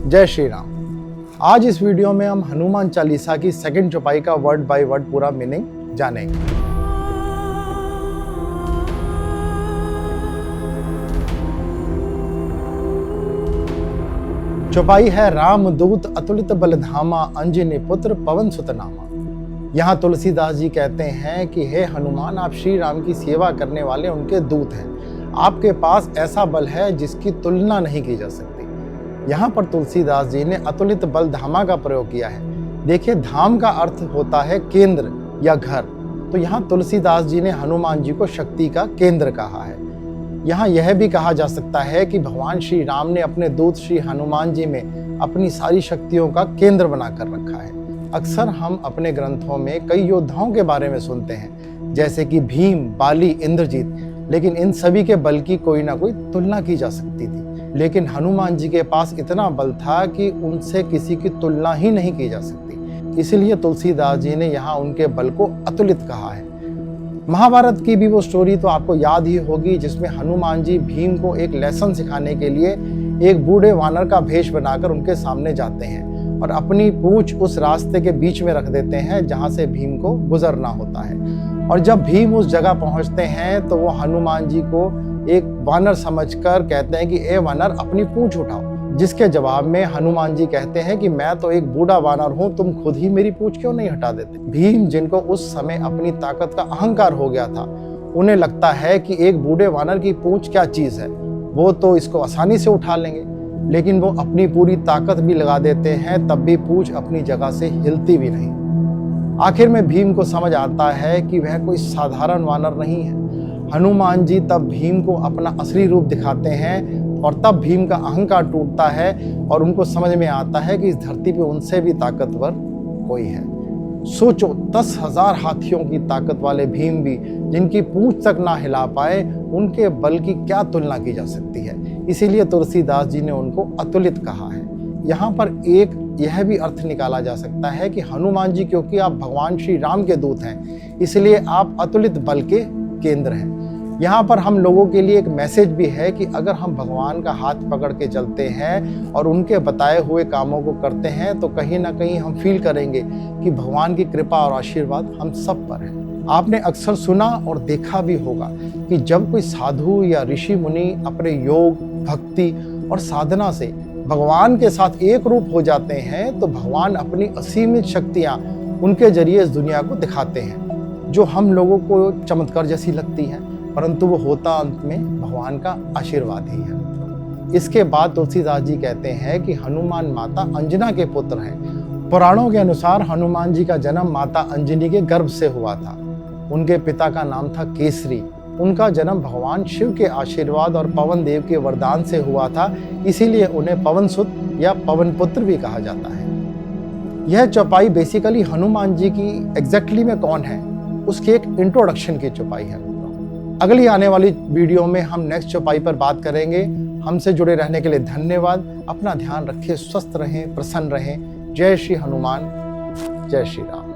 जय श्री राम। आज इस वीडियो में हम हनुमान चालीसा की सेकंड चौपाई का वर्ड बाय वर्ड पूरा मीनिंग जानेंगे। चौपाई है राम दूत अतुलित बलधामा अंजनी पुत्र पवन सुत नामा। यहाँ तुलसीदास जी कहते हैं कि हे हनुमान, आप श्री राम की सेवा करने वाले उनके दूत हैं। आपके पास ऐसा बल है जिसकी तुलना नहीं की जा सकती। यहाँ पर तुलसीदास जी ने अतुलित बल धामा का प्रयोग किया है। देखिए, धाम का अर्थ होता है केंद्र या घर, तो यहाँ तुलसीदास जी ने हनुमान जी को शक्ति का केंद्र कहा है। यहाँ यह भी कहा जा सकता है कि भगवान श्री राम ने अपने दूत श्री हनुमान जी में अपनी सारी शक्तियों का केंद्र बनाकर रखा है। अक्सर हम अपने ग्रंथों में कई योद्धाओं के बारे में सुनते हैं, जैसे कि भीम, बाली, इंद्रजीत, लेकिन इन सभी के बल की कोई ना कोई तुलना की जा सकती थी। लेकिन हनुमान जी के पास इतना बल था कि उनसे किसी की तुलना ही नहीं की जा सकती। इसलिए तुलसीदास जी ने यहाँ उनके बल को अतुलित कहा है। महाभारत की भी वो स्टोरी तो आपको याद ही होगी, जिसमें हनुमान जी भीम को एक लेसन सिखाने के लिए एक बूढ़े वानर का भेष बनाकर उनके सामने जाते हैं और अपनी पूंछ उस रास्ते के बीच में रख देते हैं जहां से भीम को गुजरना होता है। और जब भीम उस जगह पहुंचते हैं तो वो हनुमान जी को एक वानर समझकर कहते हैं कि ए वानर, अपनी पूंछ उठाओ। जिसके जवाब में हनुमान जी कहते हैं कि मैं तो एक बूढ़ा वानर हूं, तुम खुद ही मेरी पूंछ क्यों नहीं हटा देते। भीम, जिनको उस समय अपनी ताकत का अहंकार हो गया था, उन्हें लगता है कि एक बूढ़े वानर की पूंछ क्या चीज है, वो तो इसको आसानी से उठा लेंगे। लेकिन वो अपनी पूरी ताकत भी लगा देते हैं, तब भी पूंछ अपनी जगह से हिलती भी नहीं। आखिर में भीम को समझ आता है कि वह कोई साधारण वानर नहीं है। हनुमान जी तब भीम को अपना असली रूप दिखाते हैं और तब भीम का अहंकार टूटता है और उनको समझ में आता है कि इस धरती पे उनसे भी ताकतवर कोई है। सोचो, 10,000 हाथियों की ताकत वाले भीम भी जिनकी पूंछ तक ना हिला पाए, उनके बल की क्या तुलना की जा सकती है। इसीलिए तुलसीदास जी ने उनको अतुलित कहा है। यहाँ पर एक यह भी अर्थ निकाला जा सकता है कि हनुमान जी, क्योंकि आप भगवान श्री राम के दूत हैं, इसलिए आप अतुलित बल के केंद्र हैं। यहाँ पर हम लोगों के लिए एक मैसेज भी है कि अगर हम भगवान का हाथ पकड़ के चलते हैं और उनके बताए हुए कामों को करते हैं, तो कहीं ना कहीं हम फील करेंगे कि भगवान की कृपा और आशीर्वाद हम सब पर है। आपने अक्सर सुना और देखा भी होगा कि जब कोई साधु या ऋषि मुनि अपने योग, भक्ति और साधना से भगवान के साथ एक रूप हो जाते हैं, तो भगवान अपनी असीमित शक्तियाँ उनके जरिए इस दुनिया को दिखाते हैं, जो हम लोगों को चमत्कार जैसी लगती है, परंतु वो होता अंत में भगवान का आशीर्वाद ही है। इसके बाद तुलसीदास जी कहते हैं कि हनुमान माता अंजना के पुत्र हैं। पुराणों के अनुसार हनुमान जी का जन्म माता अंजनी के गर्भ से हुआ था। उनके पिता का नाम था केसरी। उनका जन्म भगवान शिव के आशीर्वाद और पवन देव के वरदान से हुआ था, इसीलिए उन्हें पवन सुत या पवन पुत्र भी कहा जाता है। यह चौपाई बेसिकली हनुमान जी की एग्जैक्टली में कौन है, उसकी एक इंट्रोडक्शन की चौपाई है। अगली आने वाली वीडियो में हम नेक्स्ट चौपाई पर बात करेंगे। हमसे जुड़े रहने के लिए धन्यवाद। अपना ध्यान रखें, स्वस्थ रहें, प्रसन्न रहें। जय श्री हनुमान, जय श्री राम।